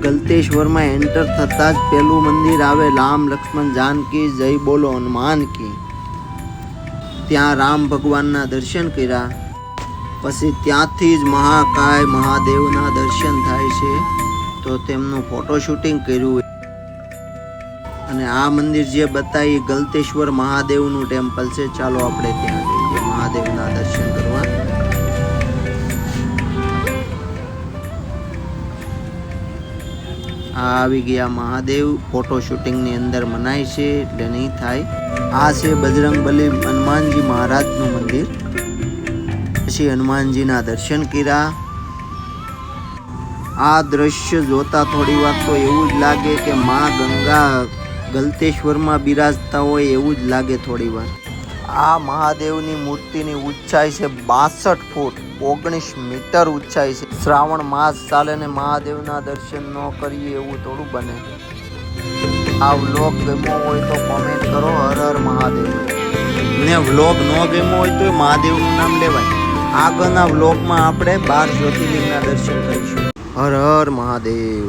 ગલતેશ્વર માં એન્ટર થતા જ પેલું મંદિર આવે રામ લક્ષ્મણ જાનકી જય બોલો હનુમાન કી। ત્યાં રામ ભગવાનના દર્શન કર્યા, પછી ત્યાંથી જ મહાકાય મહાદેવના દર્શન થાય છે, તો તેમનું ફોટો શૂટિંગ કર્યું। અને આ મંદિર જે બતાવી ગલતેશ્વર મહાદેવનું ટેમ્પલ છે, ચાલો આપણે ત્યાં જઈએ મહાદેવના દર્શન કરવા। આવી ગયા મહાદેવ, ફોટો શૂટિંગની અંદર મનાય છે એટલે નહીં થાય। આ છે બજરંગબલી હનુમાનજી મહારાજનું મંદિર। પછી હનુમાનજીના દર્શન કર્યા। આ દ્રશ્ય જોતા થોડી વાર તો એવું જ લાગે કે માં ગંગા ગલતેશ્વરમાં બિરાજતા હોય એવું જ લાગે થોડી વાર। આ મહાદેવની મૂર્તિની ઊંચાઈ છે 62 ફૂટ, 19 મીટર ઊંચાઈ છે। શ્રાવણ માસ ચાલે ને મહાદેવના દર્શન ન કરીએ એવું થોડું બને। આ વ્લોગ ગમ્યો હોય તો કોમેન્ટ કરો હર હર મહાદેવ, ને વ્લોગ ન ગમ્યો હોય તો મહાદેવનું નામ લેવાય। આગળના વ્લોગમાં આપણે 12 જ્યોતિર્લિંગના દર્શન કરીશું। હર હર મહાદેવ।